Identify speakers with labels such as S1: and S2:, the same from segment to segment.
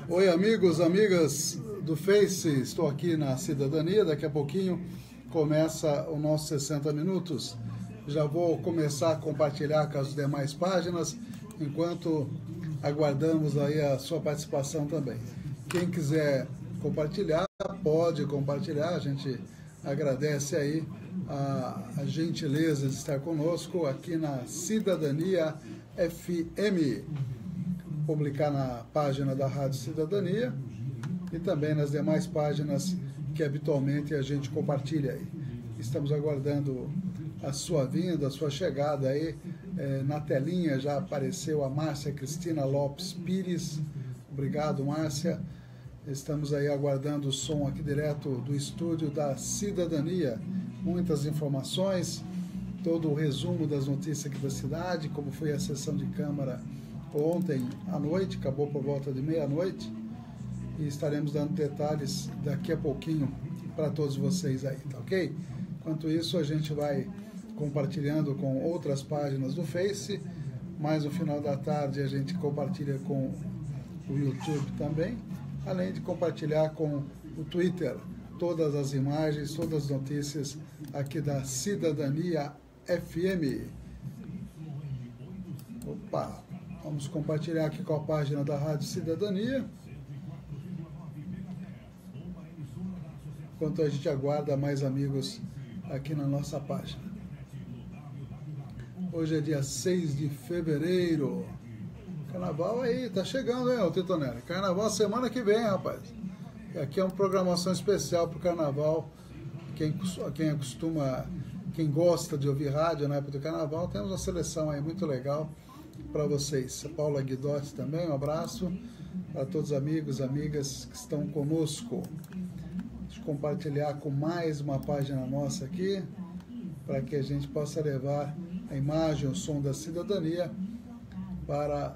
S1: Oi, amigos, amigas do Face, estou aqui na Cidadania, daqui a pouquinho começa o nosso 60 minutos. Já vou começar a compartilhar com as demais páginas, enquanto aguardamos aí a sua participação também. Quem quiser compartilhar, pode compartilhar, a gente agradece aí a gentileza de estar conosco aqui na Cidadania FM. Publicar na página da Rádio Cidadania e também nas demais páginas que habitualmente a gente compartilha aí. Estamos aguardando a sua vinda, a sua chegada aí. Na telinha já apareceu a Márcia Cristina Lopes Pires. Obrigado, Márcia. Estamos aí aguardando o som aqui direto do estúdio da Cidadania. Muitas informações, todo o resumo das notícias aqui da cidade, como foi a sessão de Câmara ontem à noite, acabou por volta de meia-noite, e estaremos dando detalhes daqui a pouquinho para todos vocês aí, tá ok? Enquanto isso, a gente vai compartilhando com outras páginas do Face, mais no final da tarde a gente compartilha com o YouTube também, além de compartilhar com o Twitter todas as imagens, todas as notícias aqui da Cidadania FM. Opa! Vamos compartilhar aqui com a página da Rádio Cidadania. Enquanto a gente aguarda mais amigos aqui na nossa página. Hoje é dia 6 de fevereiro. Carnaval aí, tá chegando, hein, Titonelli? Carnaval semana que vem, rapaz. E aqui é uma programação especial para o Carnaval. Quem gosta de ouvir rádio na época do Carnaval, temos uma seleção aí muito legal para vocês. A Paula Guidotti também, um abraço para todos os amigos e amigas que estão conosco. Deixa eu compartilhar com mais uma página nossa aqui, para que a gente possa levar a imagem, o som da cidadania para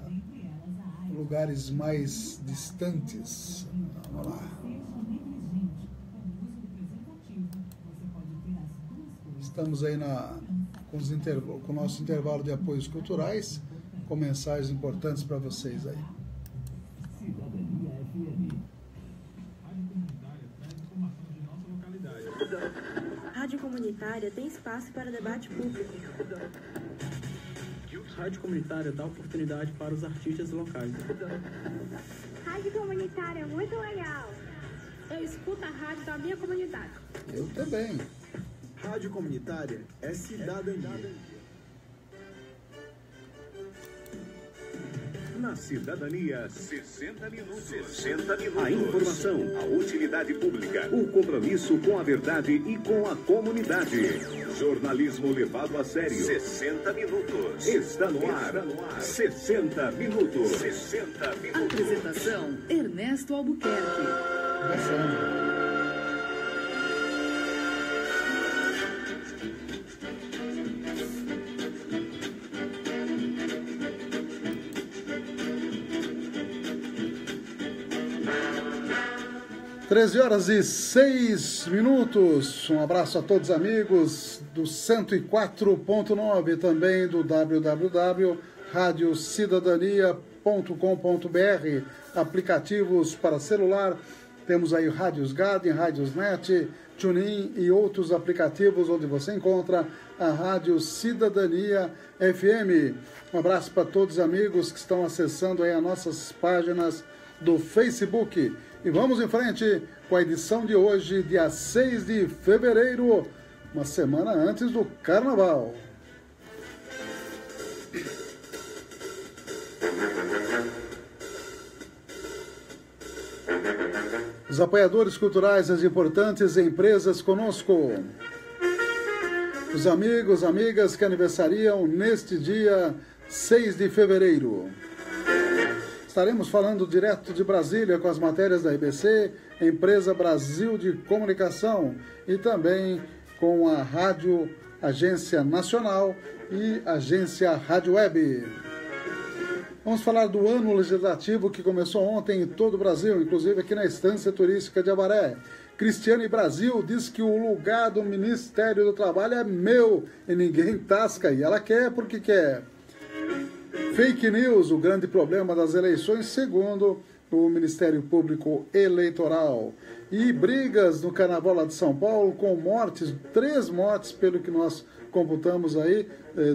S1: lugares mais distantes. Vamos lá. Estamos aí com o nosso intervalo de apoios culturais, com mensagens importantes para vocês aí.
S2: Rádio Comunitária tem espaço para debate público.
S3: Rádio Comunitária dá oportunidade para os artistas locais.
S4: Rádio Comunitária é muito legal.
S5: Eu escuto a rádio da minha comunidade.
S1: Eu também.
S6: Rádio Comunitária é cidadania.
S7: Na Cidadania, 60 minutos. 60 minutos. A informação, a utilidade pública, o compromisso com a verdade e com a comunidade. Jornalismo levado a sério. 60 minutos. Está no ar. 60 minutos. 60 minutos.
S8: Apresentação: Ernesto Albuquerque.
S1: Começando. Treze horas e 6 minutos. Um abraço a todos os amigos do 104.9, também do www.radiocidadania.com.br, aplicativos para celular. Temos aí Rádios Garden, Rádios Net, TuneIn e outros aplicativos onde você encontra a Rádio Cidadania FM. Um abraço para todos os amigos que estão acessando aí as nossas páginas do Facebook. E vamos em frente com a edição de hoje, dia 6 de fevereiro, uma semana antes do Carnaval. Os apoiadores culturais, as importantes empresas conosco. Os amigos, amigas que aniversariam neste dia 6 de fevereiro. Estaremos falando direto de Brasília com as matérias da RBC, Empresa Brasil de Comunicação e também com a Rádio Agência Nacional e Agência Rádio Web. Vamos falar do ano legislativo que começou ontem em todo o Brasil, inclusive aqui na Estância Turística de Avaré. Cristiane Brasil diz que o lugar do Ministério do Trabalho é meu e ninguém tasca, e ela quer porque quer. Fake news, o grande problema das eleições, segundo o Ministério Público Eleitoral. E brigas no Carnaval lá de São Paulo, com mortes, 3 mortes, pelo que nós computamos aí,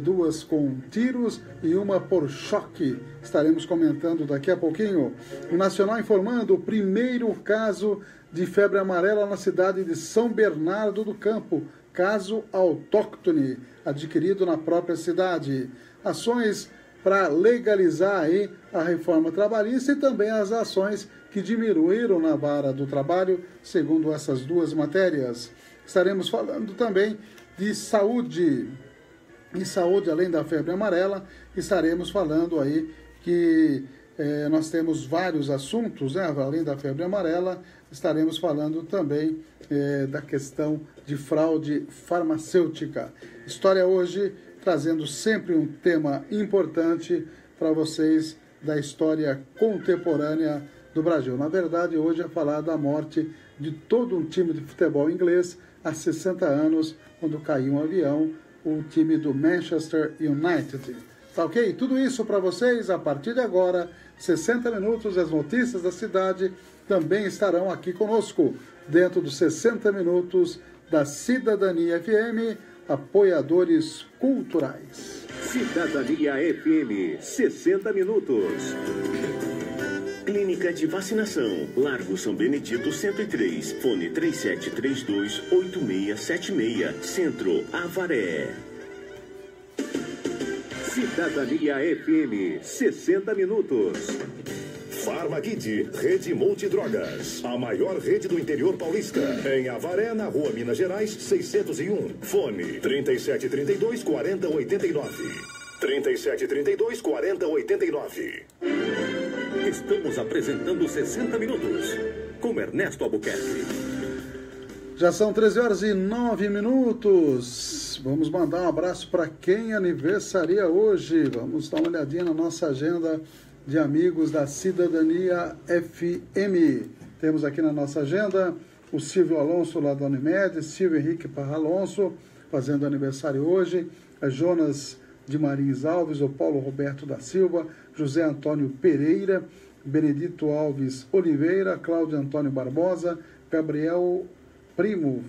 S1: 2 com tiros e 1 por choque. Estaremos comentando daqui a pouquinho. O Nacional informando o primeiro caso de febre amarela na cidade de São Bernardo do Campo, caso autóctone, adquirido na própria cidade. Ações para legalizar aí a reforma trabalhista e também as ações que diminuíram na vara do trabalho, segundo essas 2 matérias. Estaremos falando também de saúde. Em saúde, além da febre amarela, estaremos falando aí que nós temos vários assuntos, né? Além da febre amarela, estaremos falando também da questão de fraude farmacêutica. História hoje, trazendo sempre um tema importante para vocês da história contemporânea do Brasil. Na verdade, hoje é falar da morte de todo um time de futebol inglês há 60 anos, quando caiu um avião, o time do Manchester United. Tá ok? Tudo isso para vocês a partir de agora, 60 minutos, as notícias da cidade também estarão aqui conosco, dentro dos 60 minutos da Cidadania FM, apoiadores culturais.
S7: Cidadania FM, 60 minutos. Clínica de Vacinação, Largo São Benedito 103, fone 3732-8676, Centro, Avaré. Cidadania FM, 60 minutos.
S9: Farmaguide, Rede Multidrogas, a maior rede do interior paulista. Em Avaré, na Rua Minas Gerais, 601. Fone 3732-4089. 3732-4089.
S7: Estamos apresentando 60 minutos com Ernesto Albuquerque.
S1: Já são 13h09. Vamos mandar um abraço para quem aniversaria hoje. Vamos dar uma olhadinha na nossa agenda de amigos da Cidadania FM. Temos aqui na nossa agenda o Silvio Alonso lá da Unimed, Silvio Henrique Parra Alonso, fazendo aniversário hoje, a Jonas de Marins Alves, o Paulo Roberto da Silva, José Antônio Pereira, Benedito Alves Oliveira, Cláudio Antônio Barbosa, Gabriel Primo,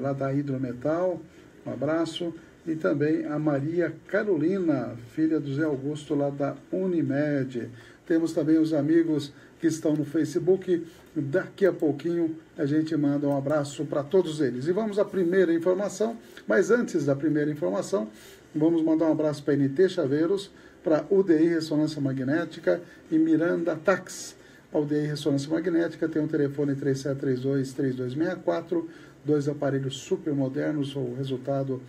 S1: lá da Hidrometal, um abraço, e também a Maria Carolina, filha do Zé Augusto, lá da Unimed. Temos também os amigos que estão no Facebook. Daqui a pouquinho a gente manda um abraço para todos eles. E vamos à primeira informação, mas antes da primeira informação, vamos mandar um abraço para NT Chaveiros, para UDI Ressonância Magnética e Miranda Tax. A UDI Ressonância Magnética tem um telefone 3732-3264, 2 aparelhos super modernos, o resultado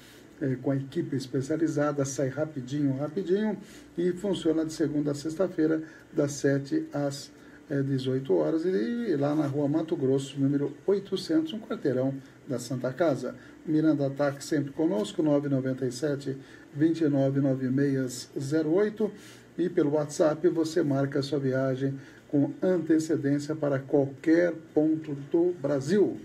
S1: com a equipe especializada, sai rapidinho, e funciona de segunda a sexta-feira, das 7 às 18 horas, e lá na Rua Mato Grosso, número 800, um quarteirão da Santa Casa. Miranda Ataque sempre conosco, 997-299608, e pelo WhatsApp você marca a sua viagem com antecedência para qualquer ponto do Brasil.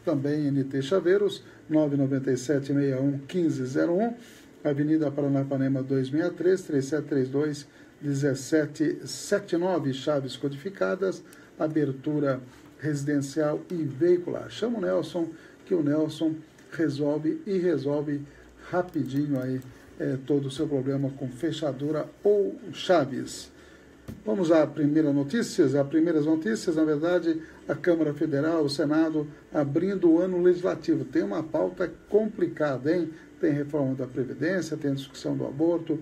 S1: Também NT Chaveiros, 997-61-1501, Avenida Paranapanema 263, 3732-1779, chaves codificadas, abertura residencial e veicular. Chama o Nelson, que o Nelson resolve rapidinho aí todo o seu problema com fechadura ou chaves. Vamos às primeiras notícias. Na verdade, a Câmara Federal, o Senado, abrindo o ano legislativo. Tem uma pauta complicada, hein? Tem reforma da Previdência, tem discussão do aborto,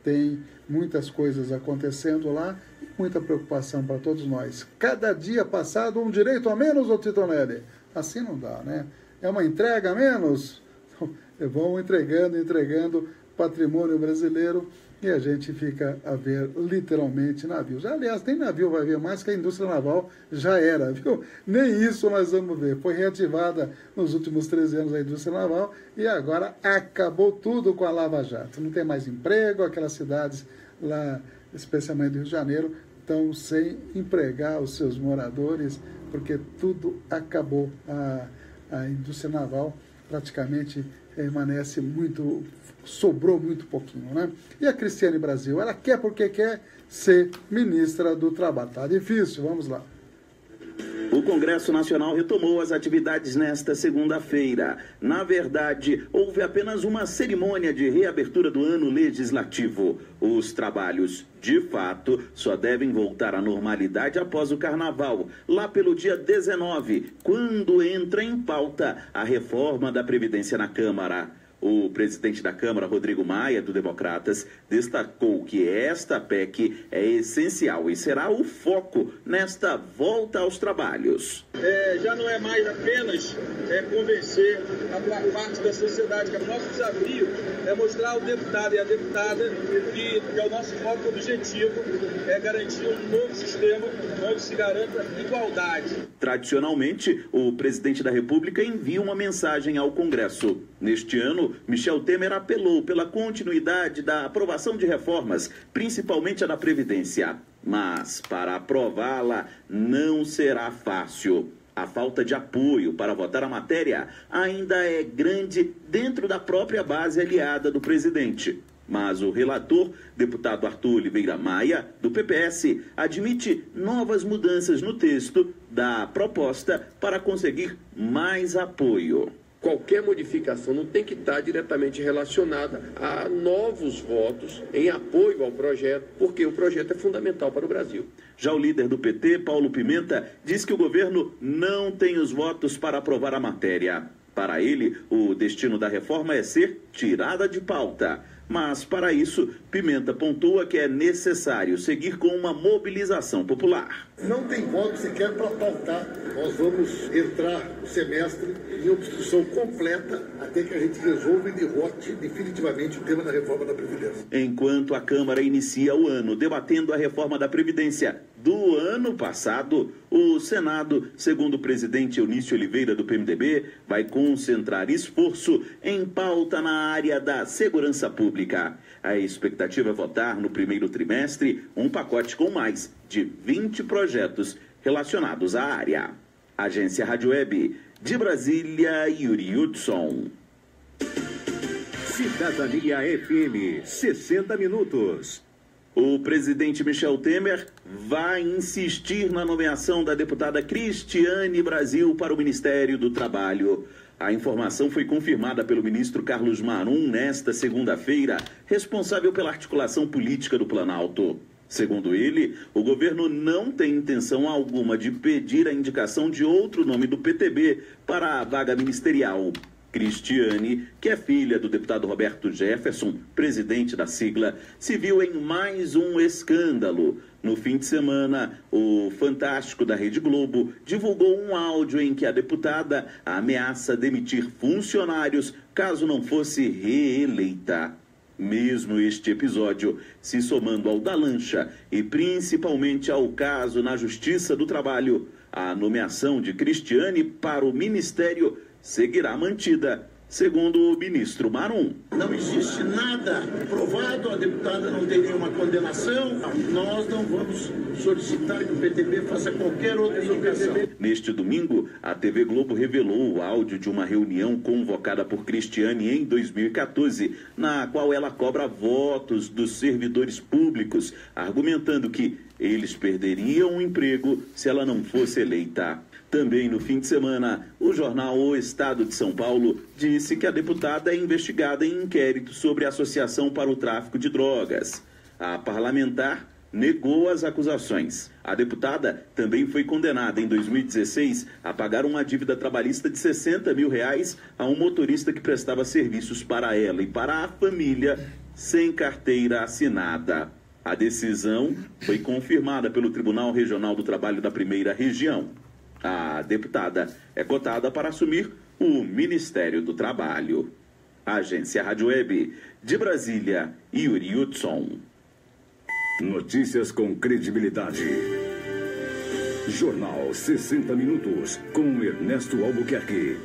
S1: tem muitas coisas acontecendo lá e muita preocupação para todos nós. Cada dia passado, um direito a menos, ô Titonelli? Assim não dá, né? É uma entrega a menos? Vão entregando patrimônio brasileiro e a gente fica a ver literalmente navios. Aliás, nem navio vai ver mais, que a indústria naval já era, viu? Nem isso nós vamos ver. Foi reativada nos últimos 13 anos a indústria naval e agora acabou tudo com a Lava Jato. Não tem mais emprego, aquelas cidades lá, especialmente do Rio de Janeiro, estão sem empregar os seus moradores, porque tudo acabou. A indústria naval praticamente permanece muito, sobrou muito pouquinho, né? E a Cristiane Brasil, ela quer porque quer ser ministra do Trabalho. Tá difícil, vamos lá.
S10: O Congresso Nacional retomou as atividades nesta segunda-feira. Na verdade, houve apenas uma cerimônia de reabertura do ano legislativo. Os trabalhos, de fato, só devem voltar à normalidade após o Carnaval, lá pelo dia 19, quando entra em pauta a reforma da Previdência na Câmara. O presidente da Câmara, Rodrigo Maia, do Democratas, destacou que esta PEC é essencial e será o foco nesta volta aos trabalhos.
S11: Já não é mais apenas convencer a parte da sociedade, que o nosso desafio é mostrar ao deputado e à deputada que é o nosso foco objetivo é garantir um novo sistema onde se garanta igualdade.
S10: Tradicionalmente, o presidente da República envia uma mensagem ao Congresso. Neste ano, Michel Temer apelou pela continuidade da aprovação de reformas, principalmente a da Previdência. Mas, para aprová-la, não será fácil. A falta de apoio para votar a matéria ainda é grande dentro da própria base aliada do presidente. Mas o relator, deputado Arthur Oliveira Maia, do PPS, admite novas mudanças no texto da proposta para conseguir mais apoio.
S12: Qualquer modificação não tem que estar diretamente relacionada a novos votos em apoio ao projeto, porque o projeto é fundamental para o Brasil.
S10: Já o líder do PT, Paulo Pimenta, diz que o governo não tem os votos para aprovar a matéria. Para ele, o destino da reforma é ser tirada de pauta. Mas, para isso, Pimenta pontua que é necessário seguir com uma mobilização popular.
S13: Não tem voto sequer para pautar. Nós vamos entrar no semestre em obstrução completa até que a gente resolva e derrote definitivamente o tema da reforma da Previdência.
S10: Enquanto a Câmara inicia o ano debatendo a reforma da Previdência do ano passado, o Senado, segundo o presidente Eunício Oliveira, do PMDB, vai concentrar esforço em pauta na área da segurança pública. A expectativa é votar no primeiro trimestre um pacote com mais de 20 projetos relacionados à área. Agência Rádio Web, de Brasília, Yuri Hudson.
S7: Cidadania FM, 60 minutos.
S10: O presidente Michel Temer vai insistir na nomeação da deputada Cristiane Brasil para o Ministério do Trabalho. A informação foi confirmada pelo ministro Carlos Marum nesta segunda-feira, responsável pela articulação política do Planalto. Segundo ele, o governo não tem intenção alguma de pedir a indicação de outro nome do PTB para a vaga ministerial. Cristiane, que é filha do deputado Roberto Jefferson, presidente da sigla, se viu em mais um escândalo. No fim de semana, o Fantástico da Rede Globo divulgou um áudio em que a deputada ameaça demitir funcionários caso não fosse reeleita. Mesmo este episódio, se somando ao da lancha e principalmente ao caso na Justiça do Trabalho, a nomeação de Cristiane para o Ministério seguirá mantida, segundo o ministro Marum.
S14: Não existe nada provado, a deputada não tem nenhuma condenação, nós não vamos solicitar que o PTB faça qualquer outra indicação.
S10: Neste domingo, a TV Globo revelou o áudio de uma reunião convocada por Cristiane em 2014, na qual ela cobra votos dos servidores públicos, argumentando que eles perderiam o emprego se ela não fosse eleita. Também no fim de semana, o jornal O Estado de São Paulo disse que a deputada é investigada em inquérito sobre associação para o tráfico de drogas. A parlamentar negou as acusações. A deputada também foi condenada em 2016 a pagar uma dívida trabalhista de R$60 mil a um motorista que prestava serviços para ela e para a família sem carteira assinada. A decisão foi confirmada pelo Tribunal Regional do Trabalho da Primeira Região. A deputada é cotada para assumir o Ministério do Trabalho. Agência Rádio Web, de Brasília, Yuri Hudson.
S7: Notícias com credibilidade. Jornal 60 Minutos, com Ernesto Albuquerque.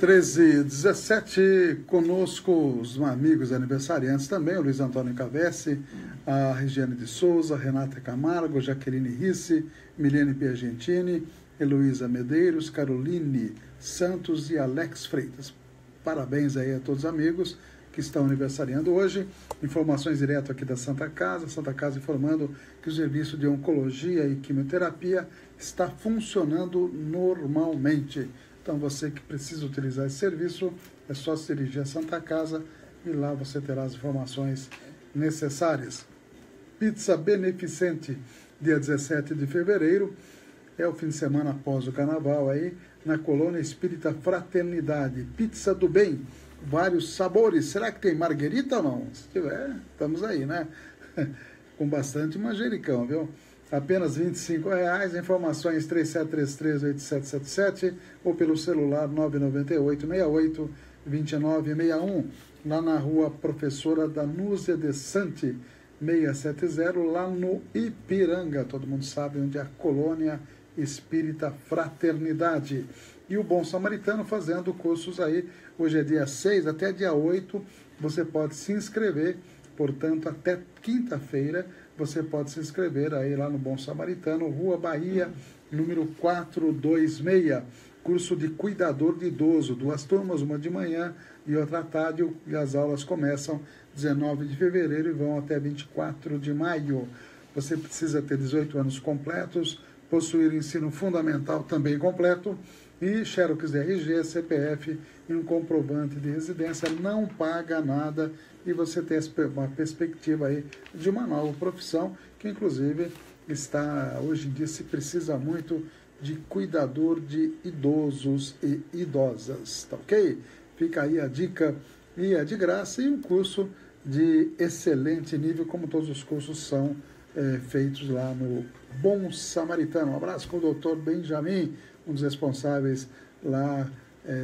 S1: 13h17, conosco os amigos aniversariantes também, o Luiz Antônio Cavessi, a Regiane de Souza, Renata Camargo, Jaqueline Risse, Milene Piagentini, Heloísa Medeiros, Caroline Santos e Alex Freitas. Parabéns aí a todos os amigos que estão aniversariando hoje. Informações direto aqui da Santa Casa informando que o serviço de oncologia e quimioterapia está funcionando normalmente. Então você que precisa utilizar esse serviço, é só se dirigir à Santa Casa e lá você terá as informações necessárias. Pizza Beneficente, dia 17 de fevereiro, é o fim de semana após o carnaval aí, na Colônia Espírita Fraternidade. Pizza do Bem, vários sabores. Será que tem marguerita ou não? Se tiver, estamos aí, né? Com bastante manjericão, viu? Apenas R$ 25,00. Informações 3733-8777 ou pelo celular 998-68-2961. Lá na rua Professora Danúzia de Sante, 670, lá no Ipiranga. Todo mundo sabe onde é a Colônia Espírita Fraternidade. E o Bom Samaritano fazendo cursos aí. Hoje é dia 6, até dia 8 você pode se inscrever. Portanto, até quinta-feira você pode se inscrever aí lá no Bom Samaritano, Rua Bahia, número 426. Curso de cuidador de idoso, 2 turmas, uma de manhã e outra à tarde. E as aulas começam 19 de fevereiro e vão até 24 de maio. Você precisa ter 18 anos completos, possuir ensino fundamental também completo e xerox de RG, CPF e um comprovante de residência. Não paga nada e você tem uma perspectiva aí de uma nova profissão que inclusive está, hoje em dia se precisa muito de cuidador de idosos e idosas, tá ok? Fica aí a dica, e é de graça e um curso de excelente nível, como todos os cursos são feitos lá no Bom Samaritano. Um abraço com o doutor Benjamin, um dos responsáveis lá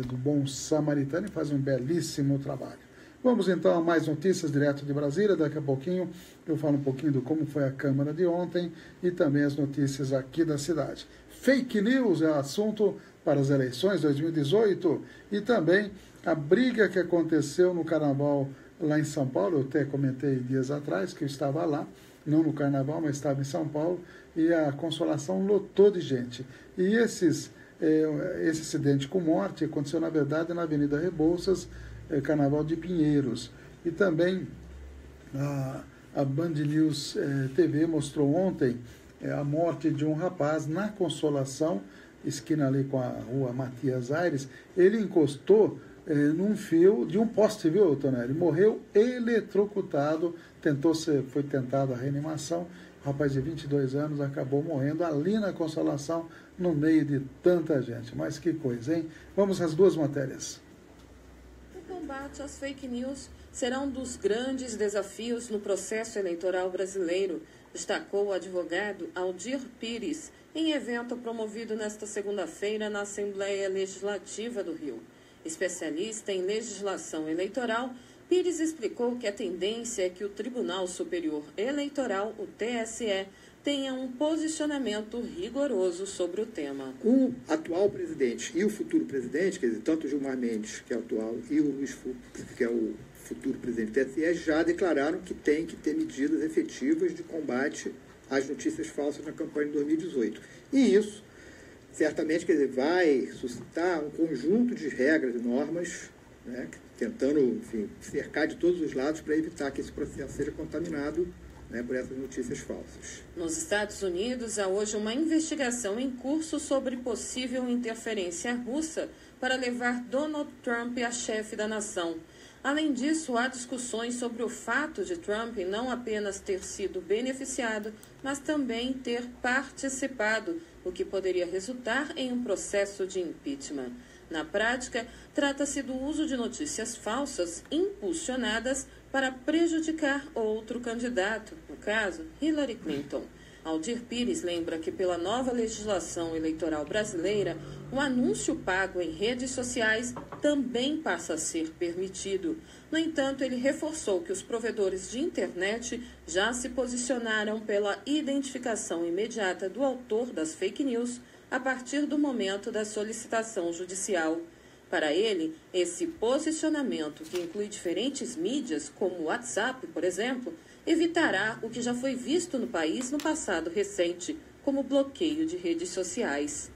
S1: do Bom Samaritano, e faz um belíssimo trabalho. Vamos então a mais notícias direto de Brasília. Daqui a pouquinho eu falo um pouquinho do como foi a Câmara de ontem e também as notícias aqui da cidade. Fake news é assunto para as eleições 2018 e também a briga que aconteceu no Carnaval lá em São Paulo. Eu até comentei dias atrás que eu estava lá, não no Carnaval, mas estava em São Paulo, e a Consolação lotou de gente. E esse acidente com morte aconteceu, na verdade, na Avenida Rebouças, Carnaval de Pinheiros. E também a Band News TV mostrou ontem a morte de um rapaz na Consolação, esquina ali com a rua Matias Aires. Ele encostou num fio de um poste, viu, Tonelli? Morreu eletrocutado, foi tentada a reanimação. O rapaz de 22 anos acabou morrendo ali na Consolação, no meio de tanta gente. Mas que coisa, hein? Vamos às duas matérias.
S15: O combate às fake news será um dos grandes desafios no processo eleitoral brasileiro, destacou o advogado Aldir Pires, em evento promovido nesta segunda-feira na Assembleia Legislativa do Rio. Especialista em legislação eleitoral, Pires explicou que a tendência é que o Tribunal Superior Eleitoral, o TSE, tenha um posicionamento rigoroso sobre o tema.
S16: O atual presidente e o futuro presidente, quer dizer, tanto o Gilmar Mendes, que é o atual, e o Luiz Fux, que é o futuro presidente do TSE, já declararam que tem que ter medidas efetivas de combate às notícias falsas na campanha de 2018. E isso, certamente, quer dizer, vai suscitar um conjunto de regras e normas, né, tentando, enfim, cercar de todos os lados para evitar que esse processo seja contaminado, né, por essas notícias falsas.
S15: Nos Estados Unidos, há hoje uma investigação em curso sobre possível interferência russa para levar Donald Trump a chefe da nação. Além disso, há discussões sobre o fato de Trump não apenas ter sido beneficiado, mas também ter participado, o que poderia resultar em um processo de impeachment. Na prática, trata-se do uso de notícias falsas impulsionadas para prejudicar outro candidato, no caso, Hillary Clinton. Aldir Pires lembra que, pela nova legislação eleitoral brasileira, o anúncio pago em redes sociais também passa a ser permitido. No entanto, ele reforçou que os provedores de internet já se posicionaram pela identificação imediata do autor das fake news a partir do momento da solicitação judicial. Para ele, esse posicionamento, que inclui diferentes mídias, como o WhatsApp, por exemplo, evitará o que já foi visto no país no passado recente, como bloqueio de redes sociais.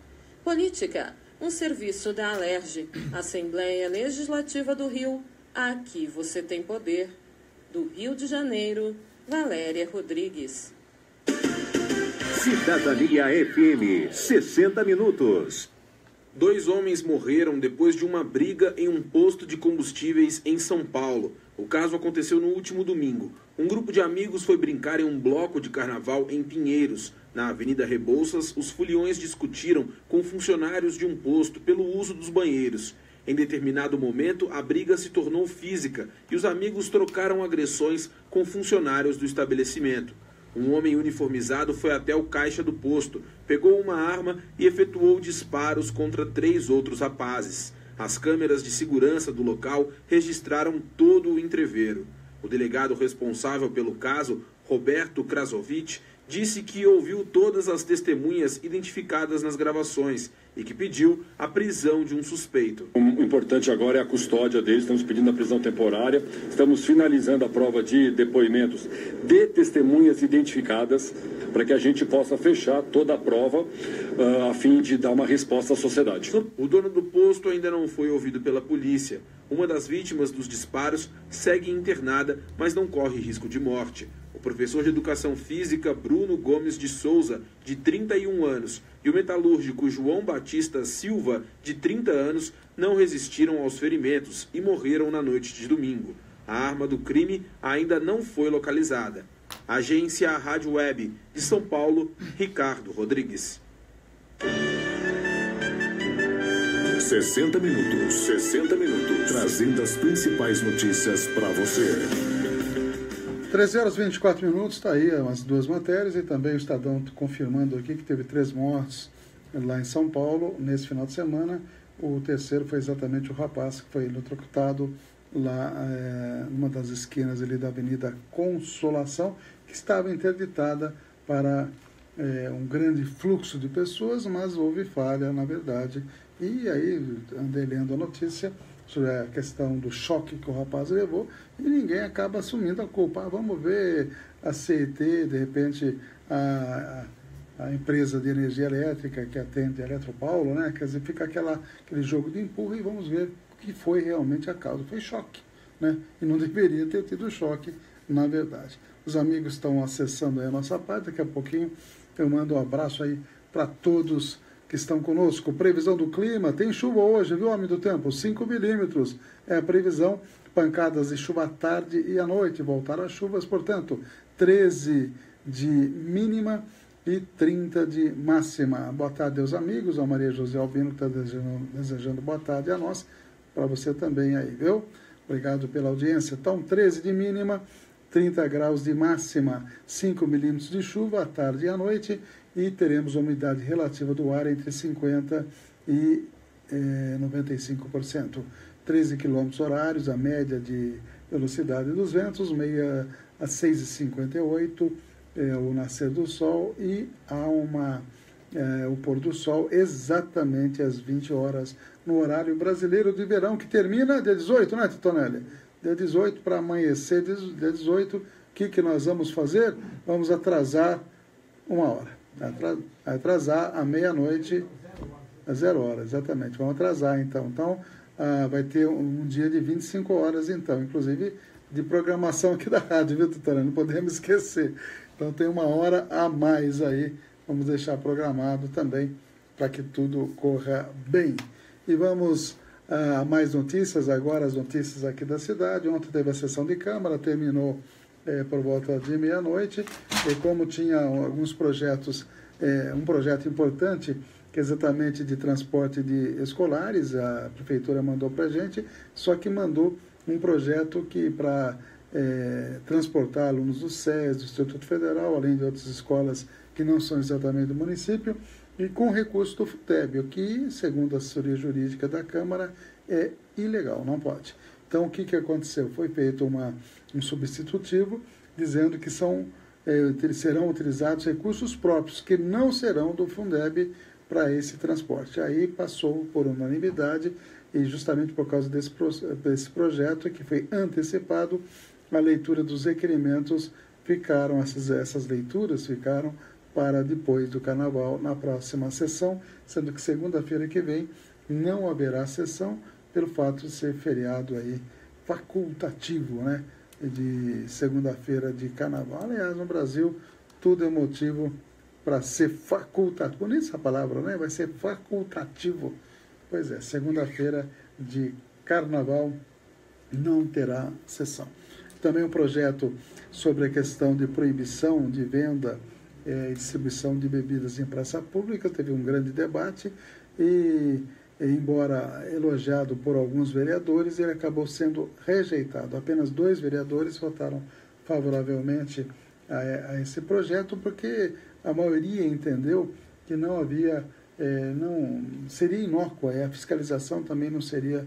S15: Política. um serviço da Alerj, Assembleia Legislativa do Rio. Aqui você tem poder. Do Rio de Janeiro, Valéria Rodrigues.
S7: Cidadania FM, 60 minutos.
S17: 2 homens morreram depois de uma briga em um posto de combustíveis em São Paulo. O caso aconteceu no último domingo. Um grupo de amigos foi brincar em um bloco de carnaval em Pinheiros. Na Avenida Rebouças, os foliões discutiram com funcionários de um posto pelo uso dos banheiros. Em determinado momento, a briga se tornou física e os amigos trocaram agressões com funcionários do estabelecimento. Um homem uniformizado foi até o caixa do posto, pegou uma arma e efetuou disparos contra 3 outros rapazes. As câmeras de segurança do local registraram todo o entrevero. O delegado responsável pelo caso, Roberto Krasovich, disse que ouviu todas as testemunhas identificadas nas gravações e que pediu a prisão de um suspeito.
S18: O importante agora é a custódia deles, estamos pedindo a prisão temporária, estamos finalizando a prova de depoimentos de testemunhas identificadas para que a gente possa fechar toda a prova a fim de dar uma resposta à sociedade.
S17: O dono do posto ainda não foi ouvido pela polícia. Uma das vítimas dos disparos segue internada, mas não corre risco de morte. O professor de Educação Física Bruno Gomes de Souza, de 31 anos, e o metalúrgico João Batista Silva, de 30 anos, não resistiram aos ferimentos e morreram na noite de domingo. A arma do crime ainda não foi localizada. Agência Rádio Web de São Paulo, Ricardo Rodrigues.
S9: 60 minutos, 60 minutos, trazendo as principais notícias para você.
S1: 13 horas e 24 minutos, está aí as 2 matérias e também o Estadão confirmando aqui que teve 3 mortes lá em São Paulo nesse final de semana. O terceiro foi exatamente o rapaz que foi eletrocutado lá numa das esquinas ali da Avenida Consolação, que estava interditada para um grande fluxo de pessoas, mas houve falha, na verdade. E aí andei lendo a notícia sobre a questão do choque que o rapaz levou e ninguém acaba assumindo a culpa. Vamos ver a CET, de repente a empresa de energia elétrica que atende a Eletropaulo, né? Quer dizer, fica aquele jogo de empurra e vamos ver o que foi realmente a causa. Foi choque, né? E não deveria ter tido choque, na verdade. Os amigos estão acessando aí a nossa página, daqui a pouquinho eu mando um abraço aí para todos que estão conosco. Previsão do clima, tem chuva hoje, viu, homem do tempo? 5 milímetros é a previsão, pancadas de chuva à tarde e à noite, voltaram as chuvas, portanto, 13 de mínima e 30 de máxima. Boa tarde aos amigos, a Maria José Albino que está desejando boa tarde a nós, para você também aí, viu? Obrigado pela audiência. Então, 13 de mínima, 30 graus de máxima, 5 milímetros de chuva à tarde e à noite, e teremos a umidade relativa do ar entre 50% e 95%. 13 km horários, a média de velocidade dos ventos, meia a 6h58, o nascer do sol, e há o pôr do sol exatamente às 20 horas, no horário brasileiro de verão, que termina dia 18, né, Titonelli? Dia 18 para amanhecer, dia 18, o que nós vamos fazer? Vamos atrasar 1 hora. Atrasar à meia-noite, às 0 horas, exatamente. Vamos atrasar, então. Então, vai ter um dia de 25 horas, então, inclusive de programação aqui da rádio, viu, Tutorã? Não podemos esquecer. Então, tem 1 hora a mais aí. Vamos deixar programado também para que tudo corra bem. E vamos a mais notícias, agora as notícias aqui da cidade. Ontem teve a sessão de Câmara, terminou por volta de meia-noite, e como tinha alguns projetos, um projeto importante, que é exatamente de transporte de escolares, a Prefeitura mandou para a gente, só que mandou um projeto que para transportar alunos do SES, do Instituto Federal, além de outras escolas que não são exatamente do município, e com recurso do FUTEB, o que, segundo a assessoria jurídica da Câmara, é ilegal, não pode. Então, o que aconteceu? Foi feito um substitutivo, dizendo que serão utilizados recursos próprios, que não serão do Fundeb para esse transporte. Aí passou por unanimidade, e justamente por causa desse projeto, que foi antecipado, a leitura dos requerimentos essas leituras ficaram para depois do Carnaval, na próxima sessão, sendo que segunda-feira que vem não haverá sessão, pelo fato de ser feriado aí facultativo, né, de segunda-feira de Carnaval. Aliás, no Brasil, tudo é motivo para ser facultativo. Bonita essa palavra, né? Vai ser facultativo. Pois é, segunda-feira de Carnaval não terá sessão. Também um projeto sobre a questão de proibição de venda e distribuição de bebidas em praça pública. Teve um grande debate e, embora elogiado por alguns vereadores, ele acabou sendo rejeitado. Apenas 2 vereadores votaram favoravelmente a esse projeto, porque a maioria entendeu que não havia, não seria inócua, a fiscalização também não seria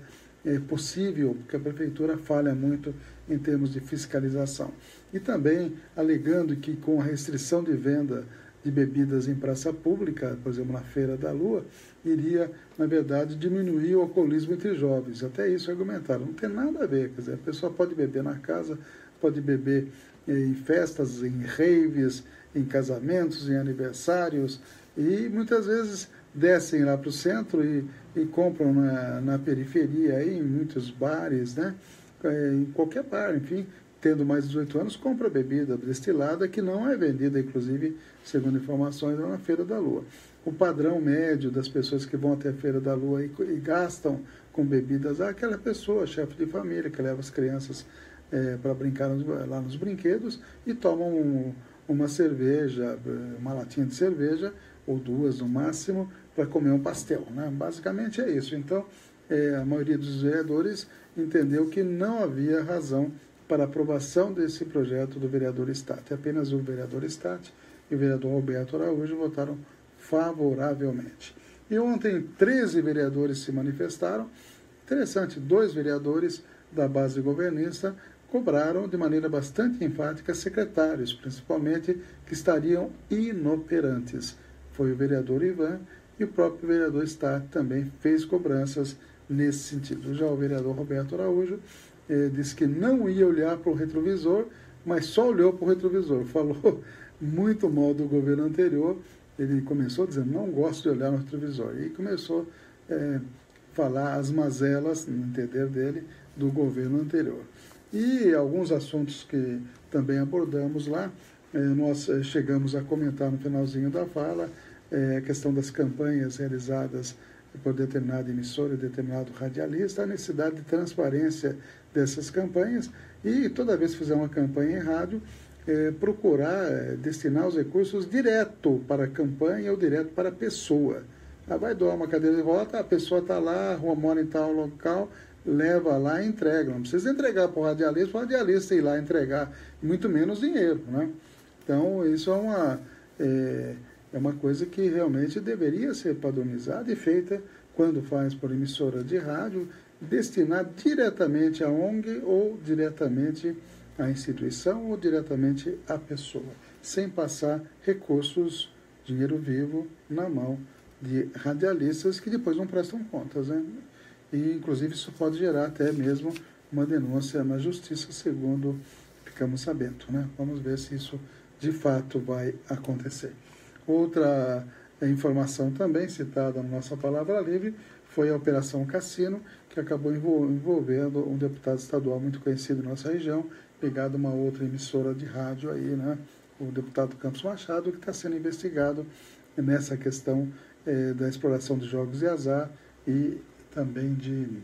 S1: possível, porque a prefeitura falha muito em termos de fiscalização. E também alegando que com a restrição de venda de bebidas em praça pública, por exemplo, na Feira da Lua, iria, na verdade, diminuir o alcoolismo entre jovens. Até isso argumentaram. Não tem nada a ver, quer dizer, a pessoa pode beber na casa, pode beber em festas, em raves, em casamentos, em aniversários, e muitas vezes descem lá para o centro e compram na periferia, aí, em muitos bares, né? Em qualquer bar, enfim, tendo mais de 18 anos, compra bebida destilada que não é vendida, inclusive, segundo informações, na Feira da Lua. O padrão médio das pessoas que vão até a Feira da Lua e gastam com bebidas, aquela pessoa, chefe de família, que leva as crianças para brincar lá nos brinquedos e tomam uma cerveja, uma latinha de cerveja, ou 2 no máximo, para comer um pastel, né? Basicamente é isso. Então, a maioria dos vereadores entendeu que não havia razão para aprovação desse projeto do vereador Statti. Apenas o vereador Statti e o vereador Roberto Araújo votaram favoravelmente. E ontem 13 vereadores se manifestaram. Interessante, 2 vereadores da base governista cobraram de maneira bastante enfática secretários, principalmente, que estariam inoperantes. Foi o vereador Ivan e o próprio vereador Statti também fez cobranças nesse sentido. Já o vereador Roberto Araújo disse que não ia olhar para o retrovisor, mas só olhou para o retrovisor. Falou muito mal do governo anterior. Ele começou dizendo, não gosto de olhar no retrovisor. E começou a falar as mazelas, no entender dele, do governo anterior. E alguns assuntos que também abordamos lá, nós chegamos a comentar no finalzinho da fala, a questão das campanhas realizadas por determinada emissora e determinado radialista, a necessidade de transparência dessas campanhas e toda vez que fizer uma campanha em rádio, procurar destinar os recursos direto para a campanha ou direto para a pessoa. Vai doar uma cadeira de roda, a pessoa está lá, a rua mora em tal local, leva lá e entrega. Não precisa entregar para o radialista ir lá entregar, muito menos dinheiro, né? Então, isso é uma coisa que realmente deveria ser padronizada e feita quando faz por emissora de rádio, destinar diretamente à ONG ou diretamente à instituição ou diretamente à pessoa, sem passar recursos, dinheiro vivo, na mão de radialistas que depois não prestam contas, né? E, inclusive, isso pode gerar até mesmo uma denúncia na justiça, segundo ficamos sabendo, né? Vamos ver se isso de fato vai acontecer. Outra informação também citada na nossa Palavra Livre foi a Operação Cassino, que acabou envolvendo um deputado estadual muito conhecido na nossa região, ligado a uma outra emissora de rádio aí, né? O deputado Campos Machado, que está sendo investigado nessa questão da exploração de jogos de azar e também de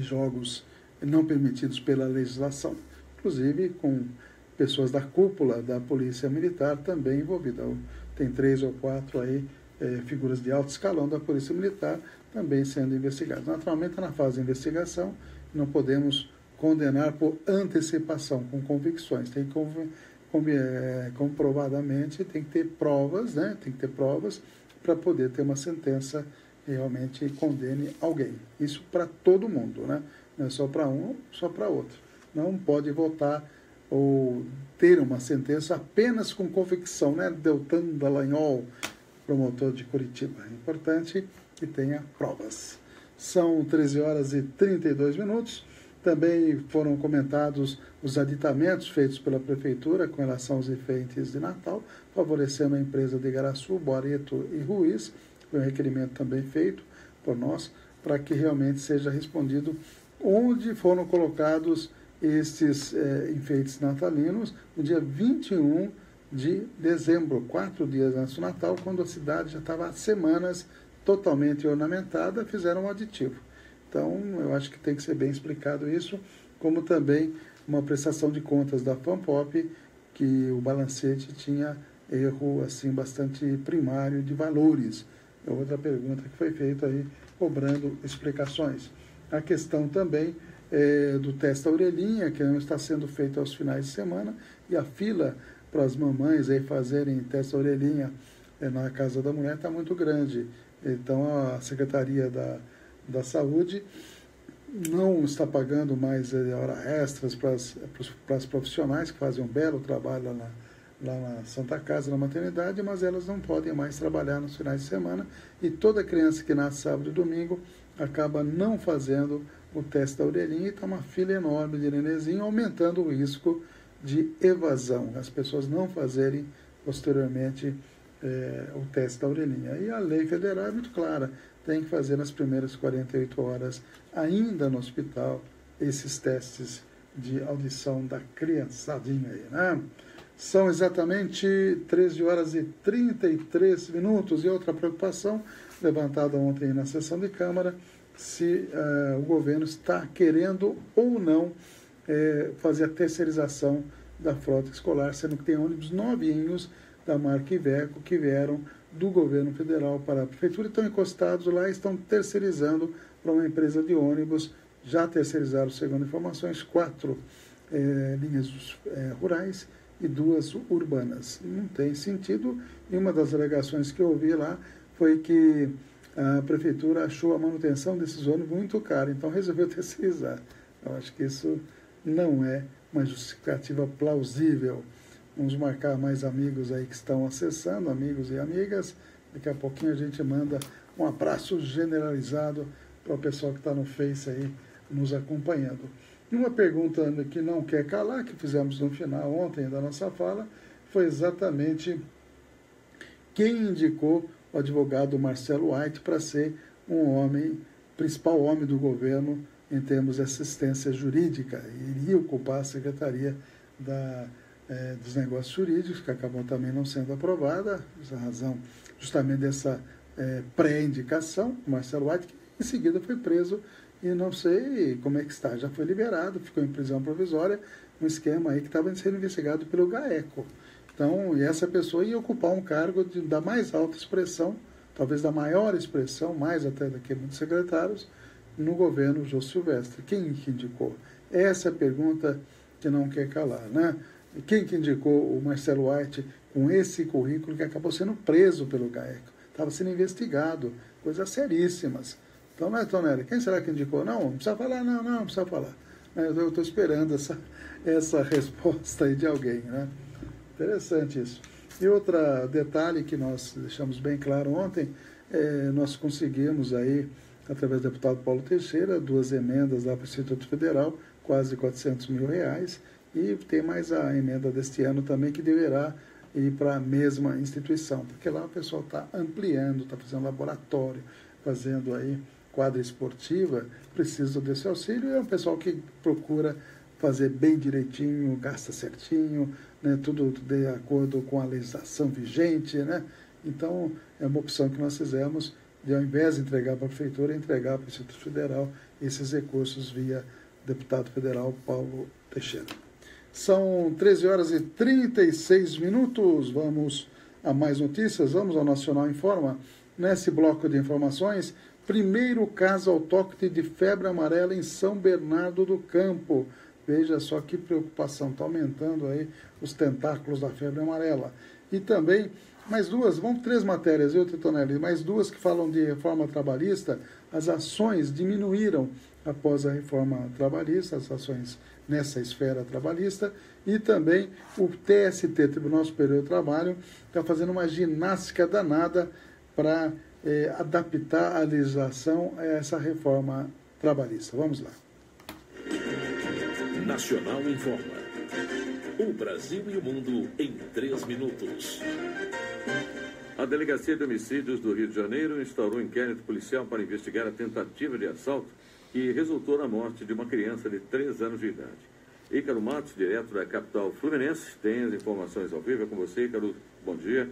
S1: jogos não permitidos pela legislação, inclusive com pessoas da cúpula da Polícia Militar também envolvidas. Tem 3 ou 4 aí, figuras de alto escalão da Polícia Militar também sendo investigadas. Naturalmente, na fase de investigação, não podemos condenar por antecipação, com convicções. Tem que comprovadamente, tem que ter provas, né? Tem que ter provas para poder ter uma sentença que realmente condene alguém. Isso para todo mundo, né? Não é só para um, só para outro. Não pode votar ou ter uma sentença apenas com convicção, né? Deltan Dallagnol, promotor de Curitiba. É importante que tenha provas. São 13 horas e 32 minutos. Também foram comentados os aditamentos feitos pela Prefeitura com relação aos enfeites de Natal, favorecendo a empresa de Igaraçu, Boareto e Ruiz. Foi um requerimento também feito por nós, para que realmente seja respondido onde foram colocados estes enfeites natalinos, no dia 21 de dezembro, 4 dias antes do Natal, quando a cidade já estava há semanas totalmente ornamentada, fizeram um aditivo. Então, eu acho que tem que ser bem explicado isso, como também uma prestação de contas da FANPOP, que o balancete tinha erro assim bastante primário de valores. É outra pergunta que foi feita aí, cobrando explicações. A questão também do teste da orelhinha, que não está sendo feito aos finais de semana, e a fila para as mamães aí fazerem teste da orelhinha na Casa da Mulher está muito grande. Então, a Secretaria da Saúde não está pagando mais horas extras para as profissionais que fazem um belo trabalho lá na Santa Casa, na maternidade, mas elas não podem mais trabalhar nos finais de semana, e toda criança que nasce sábado e domingo acaba não fazendo o teste da orelhinha, e está uma fila enorme de nenenzinho, aumentando o risco de evasão, as pessoas não fazerem posteriormente o teste da orelhinha. E a lei federal é muito clara, tem que fazer nas primeiras 48 horas, ainda no hospital, esses testes de audição da criançadinha aí, né? São exatamente 13 horas e 33 minutos. E outra preocupação, levantada ontem na sessão de Câmara, se o governo está querendo ou não fazer a terceirização da frota escolar, sendo que tem ônibus novinhos da marca Iveco que vieram do governo federal para a prefeitura, estão encostados lá e estão terceirizando para uma empresa de ônibus. Já terceirizaram, segundo informações, 4 linhas rurais e 2 urbanas. Não tem sentido, e uma das alegações que eu ouvi lá foi que a prefeitura achou a manutenção desses ônibus muito cara, então resolveu terceirizar. Eu acho que isso não é uma justificativa plausível. Vamos marcar mais amigos aí que estão acessando, amigos e amigas. Daqui a pouquinho a gente manda um abraço generalizado para o pessoal que está no Face aí nos acompanhando. E uma pergunta que não quer calar, que fizemos no final ontem da nossa fala, foi exatamente quem indicou o advogado Marcelo White para ser principal homem do governo em termos de assistência jurídica. Ele iria ocupar a Secretaria dos Negócios Jurídicos, que acabou também não sendo aprovada, a razão justamente dessa pré-indicação. Marcelo White, que em seguida foi preso e não sei como é que está, já foi liberado, ficou em prisão provisória, um esquema aí que estava sendo investigado pelo GAECO. Então, e essa pessoa ia ocupar um cargo da mais alta expressão, talvez da maior expressão, mais até daquele dos secretários, no governo Jô Silvestre. Quem que indicou? Essa é a pergunta que não quer calar, né? Quem que indicou o Marcelo White com esse currículo que acabou sendo preso pelo GAECO? Estava sendo investigado, coisas seríssimas. Então, né, Tonelli, quem será que indicou? Não precisa falar, não precisa falar. Eu estou esperando essa resposta aí de alguém, né? Interessante isso. E outro detalhe que nós deixamos bem claro ontem, nós conseguimos aí, através do deputado Paulo Teixeira, 2 emendas lá para o Instituto Federal, quase R$400 mil, e tem mais a emenda deste ano também que deverá ir para a mesma instituição, porque lá o pessoal está ampliando, está fazendo laboratório, fazendo aí quadra esportiva, precisa desse auxílio, e é um pessoal que procura fazer bem direitinho, gasta certinho, né, tudo de acordo com a legislação vigente, né? Então, é uma opção que nós fizemos de, ao invés de entregar para a prefeitura, entregar para o Instituto Federal esses recursos via deputado federal Paulo Teixeira. São 13 horas e 36 minutos. Vamos a mais notícias. Vamos ao Nacional Informa. Nesse bloco de informações, primeiro caso autóctone de febre amarela em São Bernardo do Campo. Veja só que preocupação, está aumentando aí os tentáculos da febre amarela. E também, mais 3 matérias, viu, Titonelli? Mais 2 que falam de reforma trabalhista. As ações diminuíram após a reforma trabalhista, as ações nessa esfera trabalhista. E também o TST, Tribunal Superior do Trabalho, está fazendo uma ginástica danada para adaptar a legislação a essa reforma trabalhista. Vamos lá.
S19: Nacional informa. O Brasil e o mundo em 3 minutos.
S20: A Delegacia de Homicídios do Rio de Janeiro instaurou inquérito policial para investigar a tentativa de assalto que resultou na morte de uma criança de 3 anos de idade. Ícaro Matos, direto da capital fluminense, tem as informações ao vivo. É com você, Ícaro. Bom dia.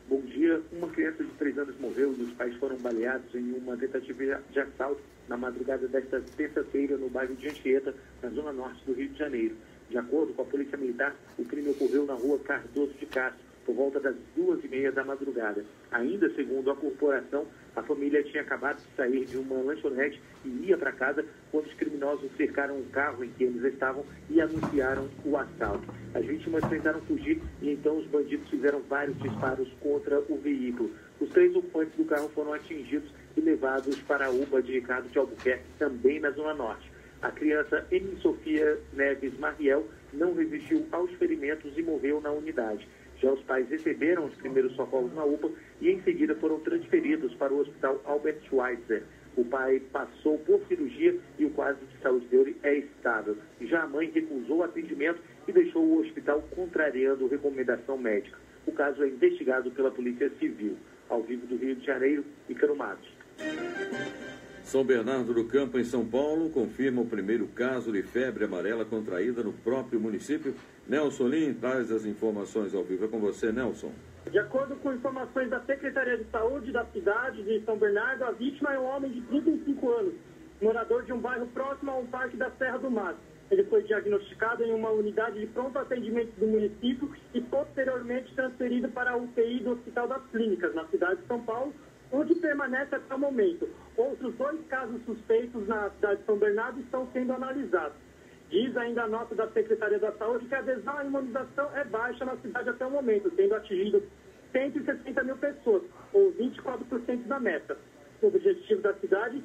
S21: Bom dia. Uma criança de 3 anos morreu e os pais foram baleados em uma tentativa de assalto na madrugada desta terça-feira no bairro de Anchieta, na zona norte do Rio de Janeiro. De acordo com a Polícia Militar, o crime ocorreu na rua Cardoso de Castro, por volta das 2h30 da madrugada. Ainda segundo a corporação, a família tinha acabado de sair de uma lanchonete e ia para casa quando os criminosos cercaram o carro em que eles estavam e anunciaram o assalto. As vítimas tentaram fugir e então os bandidos fizeram vários disparos contra o veículo. Os 3 ocupantes do carro foram atingidos e levados para a UPA de Ricardo de Albuquerque, também na Zona Norte. A criança Emi Sofia Neves Mariel não resistiu aos ferimentos e morreu na unidade. Já os pais receberam os primeiros socorros na UPA e em seguida foram transferidos para o Hospital Albert Schweitzer. O pai passou por cirurgia e o quadro de saúde dele é estável. Já a mãe recusou o atendimento e deixou o hospital contrariando recomendação médica. O caso é investigado pela Polícia Civil. Ao vivo do Rio de Janeiro, Ícaro Matos.
S20: São Bernardo do Campo, em São Paulo, confirma o primeiro caso de febre amarela contraída no próprio município. Nelson Lim traz as informações ao vivo. É com você, Nelson.
S22: De acordo com informações da Secretaria de Saúde da cidade de São Bernardo, a vítima é um homem de 35 anos, morador de um bairro próximo a um parque da Serra do Mar. Ele foi diagnosticado em uma unidade de pronto atendimento do município e posteriormente transferido para a UTI do Hospital das Clínicas, na cidade de São Paulo, onde permanece até o momento. Outros 2 casos suspeitos na cidade de São Bernardo estão sendo analisados. Diz ainda a nota da Secretaria da Saúde que a adesão à imunização é baixa na cidade até o momento, tendo atingido 160 mil pessoas, ou 24% da meta. O objetivo da cidade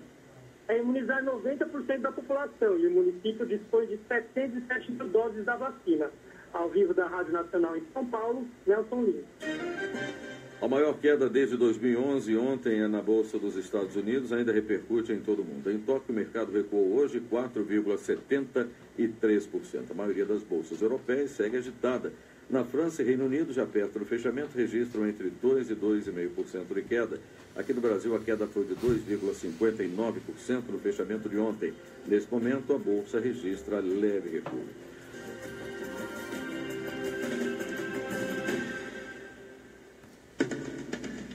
S22: é imunizar 90% da população e o município dispõe de 707 mil doses da vacina. Ao vivo da Rádio Nacional em São Paulo, Nelson Lima.
S20: A maior queda desde 2011, ontem, é na Bolsa dos Estados Unidos, ainda repercute em todo o mundo. Em Tóquio, o mercado recuou hoje 4,73%. A maioria das bolsas europeias segue agitada. Na França e Reino Unido, já perto do fechamento, registram entre 2% e 2,5% de queda. Aqui no Brasil, a queda foi de 2,59% no fechamento de ontem. Nesse momento, a bolsa registra leve recuo.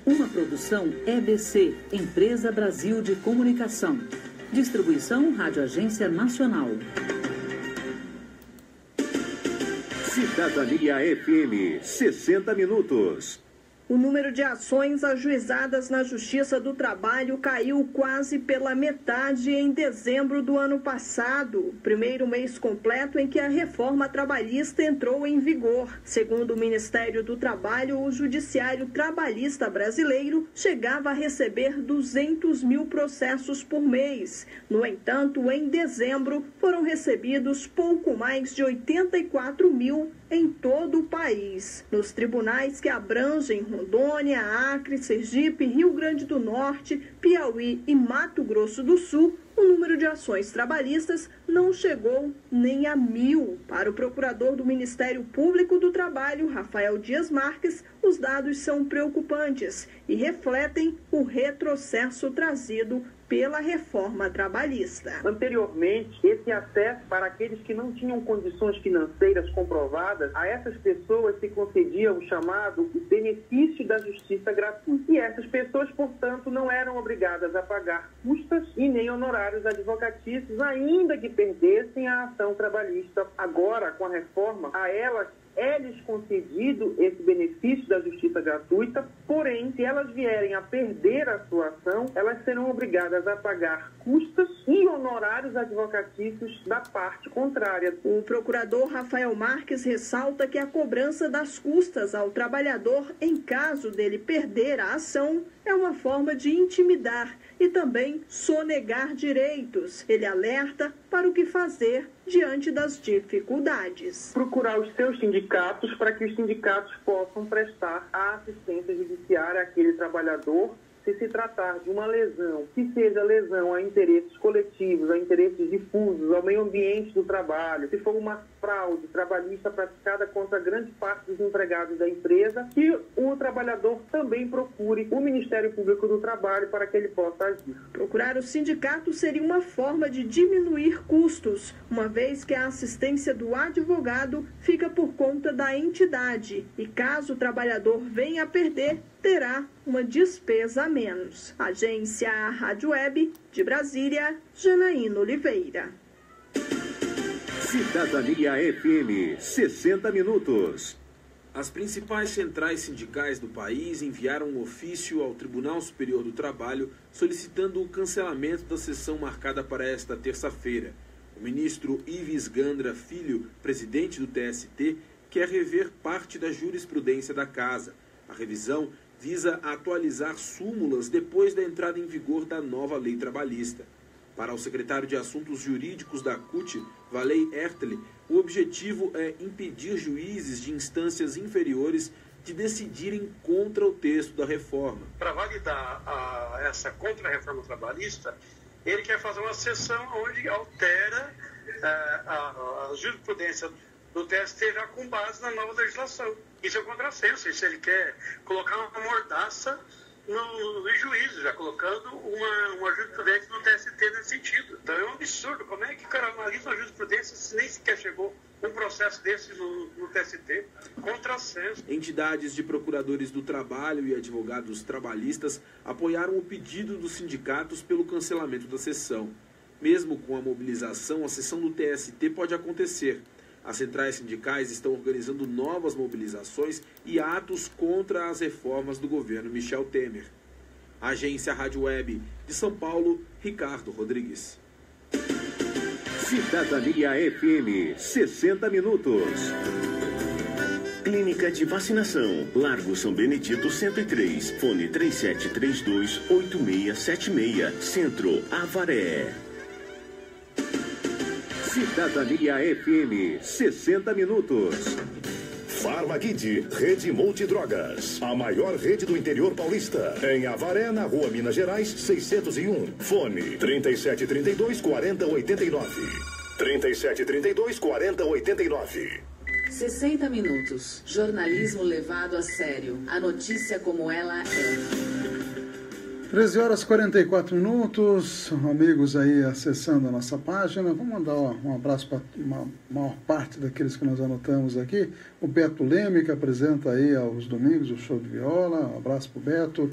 S8: Uma produção EBC, Empresa Brasil de Comunicação. Distribuição Rádio Agência Nacional.
S7: Cidadania FM, 60 minutos.
S23: O número de ações ajuizadas na Justiça do Trabalho caiu quase pela metade em dezembro do ano passado, primeiro mês completo em que a reforma trabalhista entrou em vigor. Segundo o Ministério do Trabalho, o Judiciário Trabalhista brasileiro chegava a receber 200 mil processos por mês. No entanto, em dezembro, foram recebidos pouco mais de 84 mil em todo o país. Nos tribunais que abrangem Rondônia, Acre, Sergipe, Rio Grande do Norte, Piauí e Mato Grosso do Sul, o número de ações trabalhistas não chegou nem a 1.000. Para o procurador do Ministério Público do Trabalho, Rafael Dias Marques, os dados são preocupantes e refletem o retrocesso trazido pela reforma trabalhista.
S22: Anteriormente, esse acesso para aqueles que não tinham condições financeiras comprovadas, a essas pessoas se concedia o chamado benefício da justiça gratuita. E essas pessoas, portanto, não eram obrigadas a pagar custas e nem honorários advocatícios, ainda que perdessem a ação trabalhista. Agora, com a reforma, a elas é-lhes concedido esse benefício da justiça gratuita, porém, se elas vierem a perder a sua ação, elas serão obrigadas a pagar custas e honorários advocatícios da parte contrária.
S23: O procurador Rafael Marques ressalta que a cobrança das custas ao trabalhador em caso dele perder a ação é uma forma de intimidar e também sonegar direitos. Ele alerta para o que fazer diante das dificuldades.
S22: Procurar os seus sindicatos para que os sindicatos possam prestar a assistência judiciária àquele trabalhador se tratar de uma lesão, que seja lesão a interesses coletivos, a interesses difusos, ao meio ambiente do trabalho, se for uma fraude trabalhista praticada contra grande parte dos empregados da empresa, que o trabalhador também procure o Ministério Público do Trabalho para que ele possa agir.
S23: Procurar o sindicato seria uma forma de diminuir custos, uma vez que a assistência do advogado fica por conta da entidade e caso o trabalhador venha a perder, terá uma despesa a menos. Agência Rádio Web de Brasília, Janaína Oliveira.
S7: Cidadania FM, 60 minutos.
S17: As principais centrais sindicais do país enviaram um ofício ao Tribunal Superior do Trabalho solicitando o cancelamento da sessão marcada para esta terça-feira. O ministro Ives Gandra Filho, presidente do TST, quer rever parte da jurisprudência da Casa. A revisão visa atualizar súmulas depois da entrada em vigor da nova lei trabalhista. Para o secretário de Assuntos Jurídicos da CUT, Valei Ertli, o objetivo é impedir juízes de instâncias inferiores de decidirem contra o texto da reforma.
S2: Para validar essa contra-reforma trabalhista, ele quer fazer uma sessão onde altera a jurisprudência do TST já com base na nova legislação. Isso é contrassenso, isso ele quer colocar uma mordaça nos juízes, já colocando uma jurisprudência no TST nesse sentido. Então é um absurdo, como é que o cara analisa uma jurisprudência se nem sequer chegou um processo desse no TST? Contrassenso.
S17: Entidades de procuradores do trabalho e advogados trabalhistas apoiaram o pedido dos sindicatos pelo cancelamento da sessão. Mesmo com a mobilização, a sessão do TST pode acontecer. As centrais sindicais estão organizando novas mobilizações e atos contra as reformas do governo Michel Temer. Agência Rádio Web de São Paulo, Ricardo Rodrigues.
S7: Cidadania FM, 60 minutos. Clínica de Vacinação, Largo São Benedito 103, fone 3732-8676, Centro, Avaré. Cidadania FM, 60 minutos.
S9: Farmakid, Rede Multidrogas. A maior rede do interior paulista. Em Avaré, na Rua Minas Gerais, 601. Fone 3732-4089. 3732-4089.
S8: 60 minutos. Jornalismo levado a sério. A notícia como ela é.
S1: 13 horas e 44 minutos, amigos aí acessando a nossa página. Vamos mandar um abraço para a maior parte daqueles que nós anotamos aqui. O Beto Leme, que apresenta aí aos domingos o show de viola. Um abraço para o Beto.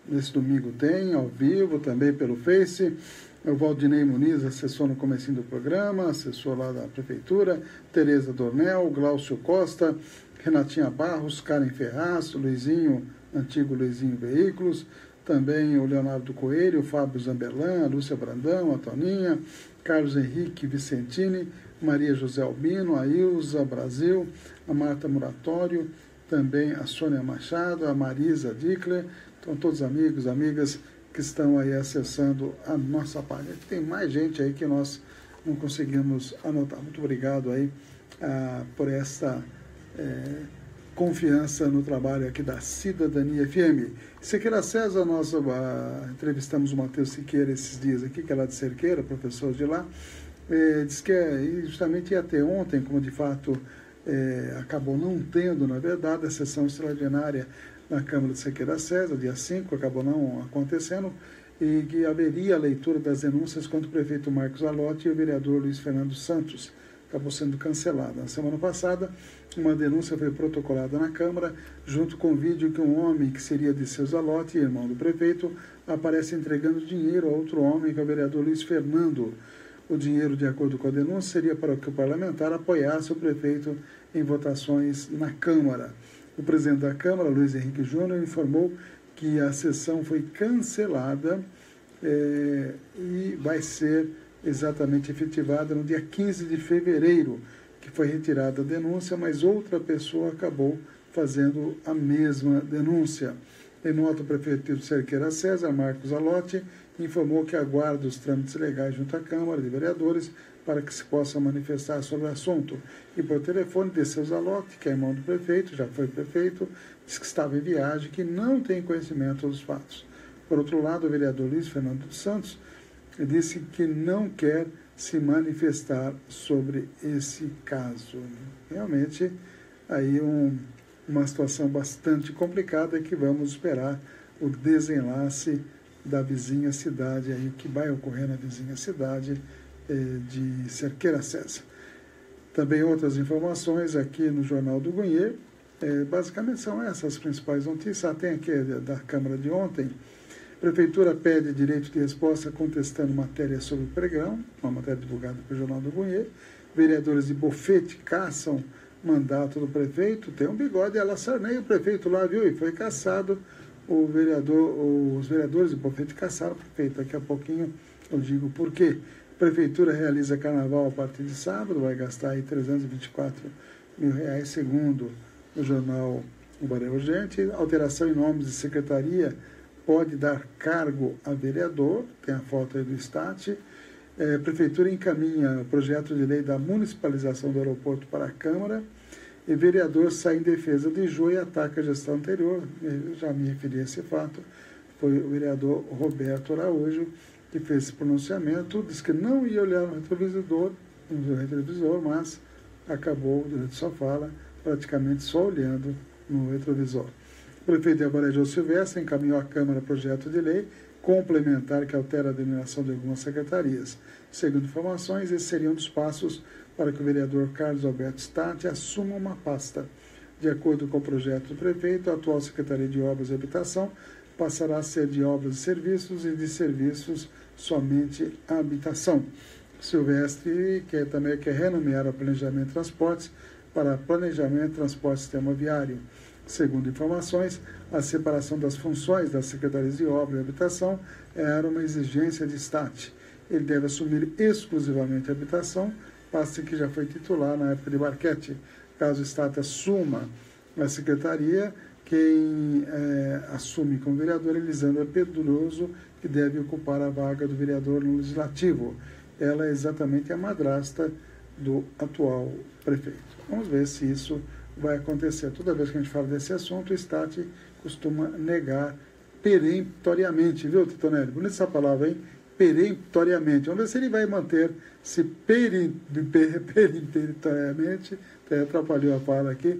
S1: Nesse domingo tem, ao vivo, também pelo Face. O Valdinei Muniz, assessor no comecinho do programa, assessor lá da Prefeitura. Tereza Dornel, Glaucio Costa, Renatinha Barros, Karen Ferraz, Luizinho, antigo Luizinho Veículos. Também o Leonardo Coelho, o Fábio Zamberlan, a Lúcia Brandão, a Toninha, Carlos Henrique Vicentini, Maria José Albino, a Ilza Brasil, a Marta Muratório, também a Sônia Machado, a Marisa Dickler. Então, todos amigos, amigas que estão aí acessando a nossa página. Tem mais gente aí que nós não conseguimos anotar. Muito obrigado aí por essa confiança no trabalho aqui da Cidadania FM. Cerqueira César, nós entrevistamos o Matheus Siqueira esses dias aqui, que é lá de Cerqueira, professor de lá. Diz que justamente ia ter ontem, como de fato acabou não tendo, na verdade, a sessão extraordinária na Câmara de Cerqueira César, dia 5, acabou não acontecendo, e que haveria a leitura das denúncias contra o prefeito Marcos Alotti e o vereador Luiz Fernando Santos. Acabou sendo cancelada. Na semana passada, uma denúncia foi protocolada na Câmara, junto com o vídeo que um homem que seria de seu Zalotti, irmão do prefeito, aparece entregando dinheiro a outro homem, que é o vereador Luiz Fernando. O dinheiro, de acordo com a denúncia, seria para que o parlamentar apoiasse o prefeito em votações na Câmara. O presidente da Câmara, Luiz Henrique Júnior, informou que a sessão foi cancelada e vai ser exatamente efetivada no dia 15 de fevereiro, que foi retirada a denúncia, mas outra pessoa acabou fazendo a mesma denúncia. Em nota, o prefeito de Cerqueira César, Marcos Alotti, informou que aguarda os trâmites legais junto à Câmara de Vereadores para que se possa manifestar sobre o assunto. E por telefone, Desceu Zalotti, que é irmão do prefeito, já foi prefeito, disse que estava em viagem, que não tem conhecimento dos fatos. Por outro lado, o vereador Luiz Fernando dos Santos disse que não quer se manifestar sobre esse caso. Realmente, aí uma situação bastante complicada que vamos esperar o desenlace da vizinha cidade, aí, o que vai ocorrer na vizinha cidade de Cerqueira César. Também outras informações aqui no Jornal do Goiê, basicamente são essas as principais notícias. Tem aqui da Câmara de ontem. Prefeitura pede direito de resposta contestando matéria sobre o pregão, uma matéria divulgada pelo Jornal do Goiê. Vereadores de Bofete caçam mandato do prefeito. Tem um bigode ela Sarney, o prefeito lá, viu, e foi caçado. Os vereadores de Bofete caçaram o prefeito. Daqui a pouquinho eu digo por quê. Prefeitura realiza carnaval a partir de sábado, vai gastar aí R$324 mil, segundo o jornal O Baré Urgente. Alteração em nomes de secretaria pode dar cargo a vereador, tem a foto aí do Stat. Prefeitura encaminha o projeto de lei da municipalização do aeroporto para a Câmara. E vereador sai em defesa de Jô e ataca a gestão anterior. Eu já me referi a esse fato. Foi o vereador Roberto Araújo que fez esse pronunciamento, disse que não ia olhar no retrovisor, mas acabou, durante sua fala, praticamente só olhando no retrovisor. O prefeito de Avaré, Jô Silvestre, encaminhou à Câmara projeto de lei complementar que altera a denominação de algumas secretarias. Segundo informações, esses seriam dos passos para que o vereador Carlos Alberto Statti assuma uma pasta. De acordo com o projeto do prefeito, a atual Secretaria de Obras e Habitação passará a ser de obras e serviços e de serviços somente a habitação. Silvestre também quer renomear o Planejamento e Transportes para Planejamento, Transporte e Sistema Viário. Segundo informações, a separação das funções das Secretarias de Obra e Habitação era uma exigência de Statti. Ele deve assumir exclusivamente a habitação, pasta que já foi titular na época de Barquete. Caso Statti assuma a secretaria, quem assume como vereador é Elisandra Pedroso, que deve ocupar a vaga do vereador no Legislativo. Ela é exatamente a madrasta do atual prefeito. Vamos ver se isso vai acontecer. Toda vez que a gente fala desse assunto, o Statti costuma negar peremptoriamente, viu, Titonelli? Bonita essa palavra, hein? Peremptoriamente. Vamos ver se ele vai manter-se peremptoriamente. Até atrapalhou a fala aqui,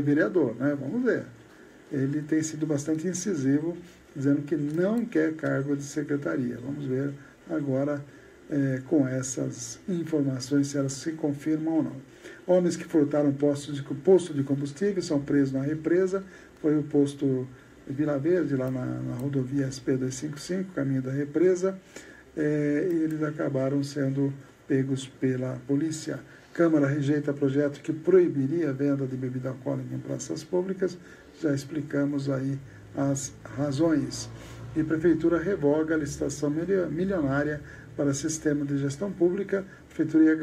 S1: vereador, né? Vamos ver. Ele tem sido bastante incisivo, dizendo que não quer cargo de secretaria. Vamos ver agora com essas informações se elas se confirmam ou não. Homens que furtaram posto de combustível são presos na represa. Foi o posto Vila Verde, lá na rodovia SP-255, caminho da represa. E eles acabaram sendo pegos pela polícia. Câmara rejeita projeto que proibiria a venda de bebida alcoólica em praças públicas. Já explicamos aí as razões. E Prefeitura revoga a licitação milionária para sistema de gestão pública. A Prefeitura ia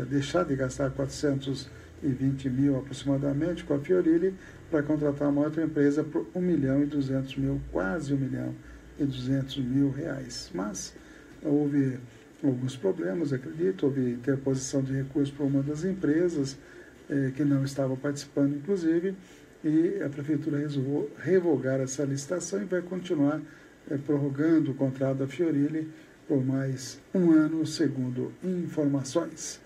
S1: deixar de gastar 420 mil aproximadamente com a Fiorilli para contratar uma outra empresa por R$1.200.000, quase R$1.200.000. Mas houve alguns problemas, acredito, houve interposição de recursos por uma das empresas que não estava participando, inclusive, e a Prefeitura resolveu revogar essa licitação e vai continuar prorrogando o contrato da Fiorilli por mais um ano, segundo informações.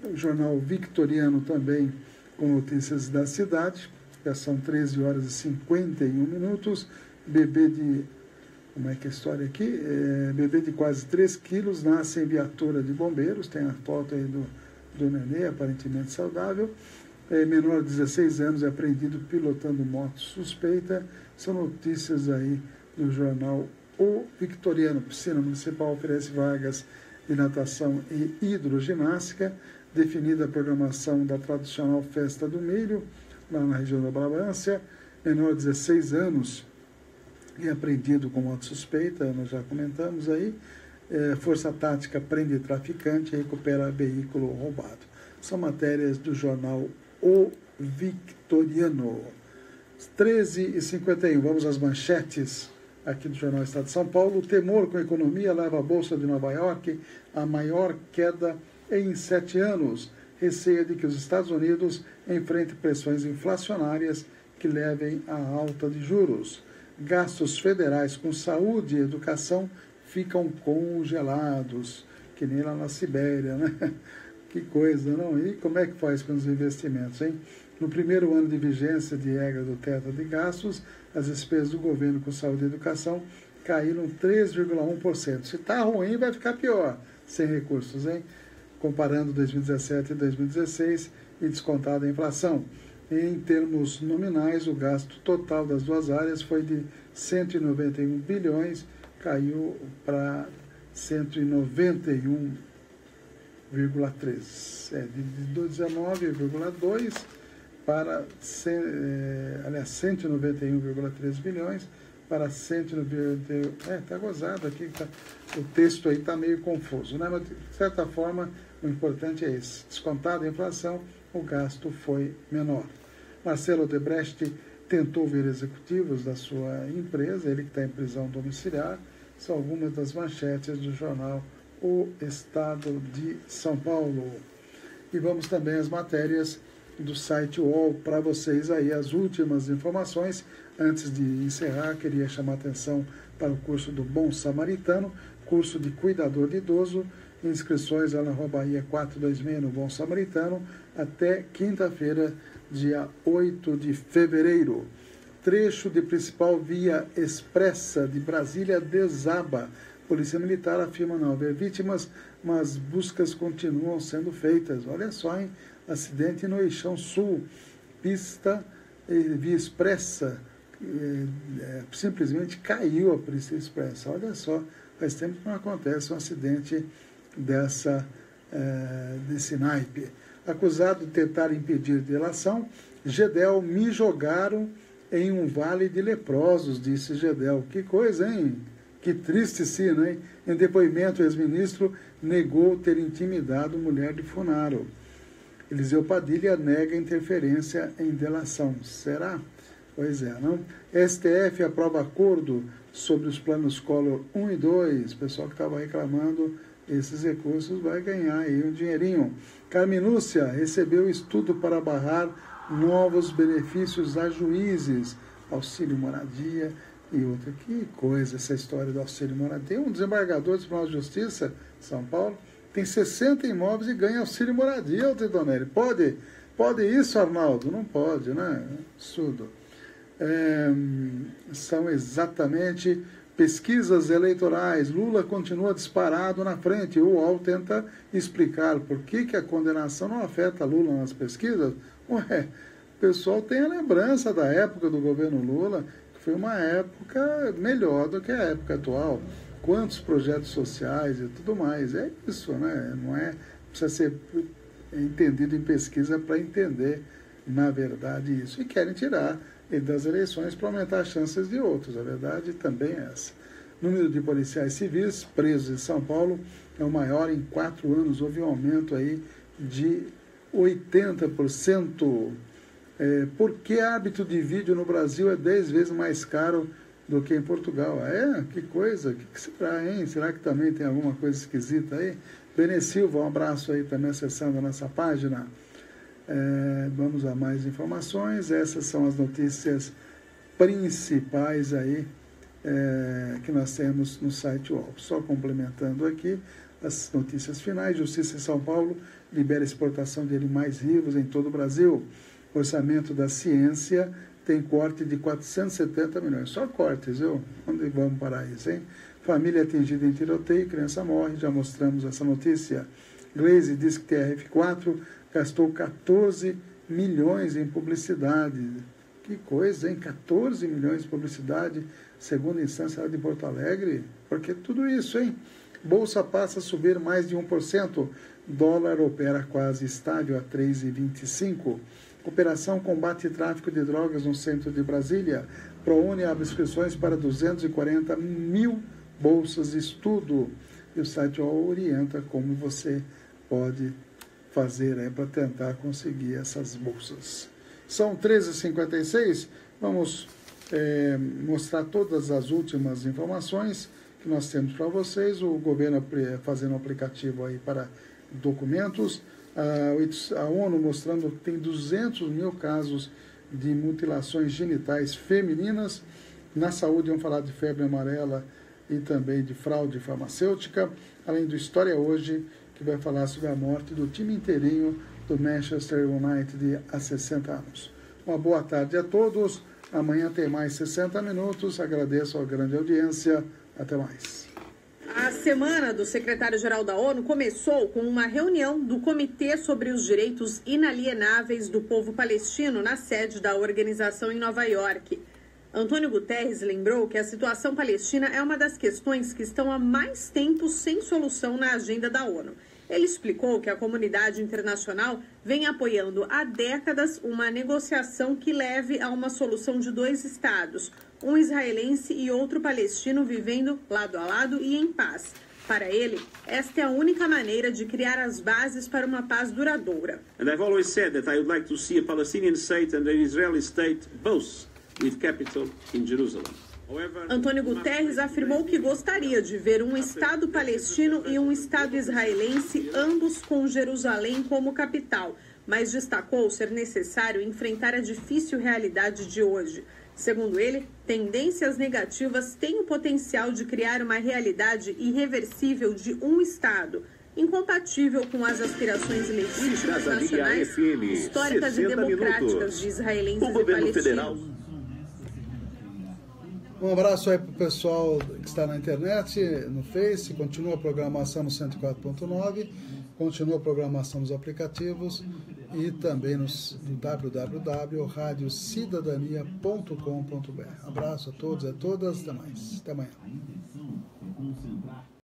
S1: O jornal Victoriano também com notícias da cidade, já são 13 horas e 51 minutos, bebê de... Como é que é a história aqui? Bebê de quase 3 quilos nasce em viatura de bombeiros, tem a foto aí do nenê, aparentemente saudável. Menor de 16 anos é apreendido pilotando moto suspeita. São notícias aí do jornal O Victoriano. Piscina Municipal oferece vagas de natação e hidroginástica. Definida a programação da tradicional Festa do Milho, lá na região da Brabância. Menor de 16 anos é apreendido com moto suspeita, nós já comentamos aí. Força Tática prende traficante e recupera veículo roubado. São matérias do jornal O Victoriano. 13h51, vamos às manchetes aqui do Jornal Estado de São Paulo. O temor com a economia leva a Bolsa de Nova York à maior queda em 7 anos. Receia de que os Estados Unidos enfrentem pressões inflacionárias que levem à alta de juros. Gastos federais com saúde e educação ficam congelados, que nem lá na Sibéria, né? Que coisa, não? E como é que faz com os investimentos, hein? No primeiro ano de vigência de regra do teto de gastos, as despesas do governo com saúde e educação caíram 3,1%. Se está ruim, vai ficar pior, sem recursos, hein? Comparando 2017 e 2016 e descontado a inflação. Em termos nominais, o gasto total das duas áreas foi de 191 bilhões, caiu para 191,3. De 19,2 para 191,3 bilhões para 191. Está gozado aqui, o texto aí está meio confuso, né? Mas, de certa forma, o importante é esse. Descontado a inflação, o gasto foi menor. Marcelo Odebrecht tentou ver executivos da sua empresa, ele que está em prisão domiciliar. São algumas das manchetes do jornal O Estado de São Paulo. E vamos também às matérias do site UOL para vocês aí, as últimas informações. Antes de encerrar, queria chamar a atenção para o curso do Bom Samaritano, curso de cuidador de idoso, inscrições lá na Rua Bahia 426 no Bom Samaritano, até quinta-feira, dia 8 de fevereiro. Trecho de principal via expressa de Brasília desaba. Polícia Militar afirma não haver vítimas, mas buscas continuam sendo feitas. Olha só, hein? Acidente no Eixão Sul. Pista via expressa, simplesmente caiu a pista expressa. Olha só, faz tempo que não acontece um acidente desse naipe. Acusado de tentar impedir delação, Gedel me jogaram em um vale de leprosos, disse Gedel. Que coisa, hein? Que triste cena, hein? Em depoimento, o ex-ministro negou ter intimidado mulher de Funaro. Eliseu Padilha nega interferência em delação. Será? Pois é, não? STF aprova acordo sobre os planos Collor 1 e 2. O pessoal que estava reclamando esses recursos vai ganhar aí um dinheirinho. Carminúcia recebeu estudo para barrar novos benefícios a juízes, auxílio moradia e outra. Que coisa essa história do auxílio moradia. Tem um desembargador do Tribunal de Justiça, São Paulo, tem 60 imóveis e ganha auxílio moradia, Titonelli. Pode isso, Arnaldo? Não pode, né? Absurdo. São exatamente pesquisas eleitorais. Lula continua disparado na frente. O UOL tenta explicar por que a condenação não afeta Lula nas pesquisas. Ué, o pessoal tem a lembrança da época do governo Lula, que foi uma época melhor do que a época atual. Quantos projetos sociais e tudo mais. É isso, né? Não é, precisa ser entendido em pesquisa para entender, na verdade, isso. E querem tirar ele das eleições para aumentar as chances de outros. A verdade também é essa. O número de policiais civis presos em São Paulo é o maior em 4 anos. Houve um aumento aí de 80%. Por que hábito de vídeo no Brasil é 10 vezes mais caro do que em Portugal? Que coisa, que será, hein? Será que também tem alguma coisa esquisita aí? Bene Silva, um abraço aí também acessando a nossa página. Vamos a mais informações. Essas são as notícias principais aí que nós temos no site UOL. Só complementando aqui as notícias finais. Justiça em São Paulo libera exportação de animais vivos em todo o Brasil. Orçamento da ciência tem corte de 470 milhões. Só cortes, viu? Onde vamos parar isso, hein? Família atingida em tiroteio, criança morre. Já mostramos essa notícia. Glaze diz que TRF4 gastou 14 milhões em publicidade. Que coisa, hein? 14 milhões de publicidade, segunda instância lá de Porto Alegre. Porque tudo isso, hein? Bolsa passa a subir mais de 1%. Dólar opera quase estável a 3,25. Operação combate tráfico de drogas no centro de Brasília. ProUni abre inscrições para 240 mil bolsas de estudo. E o site orienta como você pode fazer para tentar conseguir essas bolsas. São 13h56. Vamos mostrar todas as últimas informações que nós temos para vocês. O governo fazendo um aplicativo aí para documentos. A ONU mostrando que tem 200 mil casos de mutilações genitais femininas. Na saúde, vamos falar de febre amarela e também de fraude farmacêutica, além do História Hoje, que vai falar sobre a morte do time inteirinho do Manchester United há 60 anos. Uma boa tarde a todos. Amanhã tem mais 60 minutos. Agradeço a grande audiência. Até mais.
S23: A semana do secretário-geral da ONU começou com uma reunião do Comitê sobre os Direitos Inalienáveis do Povo Palestino na sede da organização em Nova York. Antônio Guterres lembrou que a situação palestina é uma das questões que estão há mais tempo sem solução na agenda da ONU. Ele explicou que a comunidade internacional vem apoiando há décadas uma negociação que leve a uma solução de 2 estados, um israelense e outro palestino vivendo lado a lado e em paz. Para ele, esta é a única maneira de criar as bases para uma paz duradoura.
S3: And I've always said that I would like to see a Palestinian state and an Israeli state both with capital in Jerusalem.
S23: Antônio Guterres afirmou que gostaria de ver um Estado palestino e um Estado israelense, ambos com Jerusalém como capital, mas destacou ser necessário enfrentar a difícil realidade de hoje. Segundo ele, tendências negativas têm o potencial de criar uma realidade irreversível de um Estado, incompatível com as aspirações legítimas nacionais, históricas e democráticas de israelenses e palestinos.
S1: Um abraço aí para o pessoal que está na internet, no Face. Continua a programação no 104.9, continua a programação nos aplicativos e também no www.radiocidadania.com.br. Abraço a todos e a todas, até mais. Até amanhã.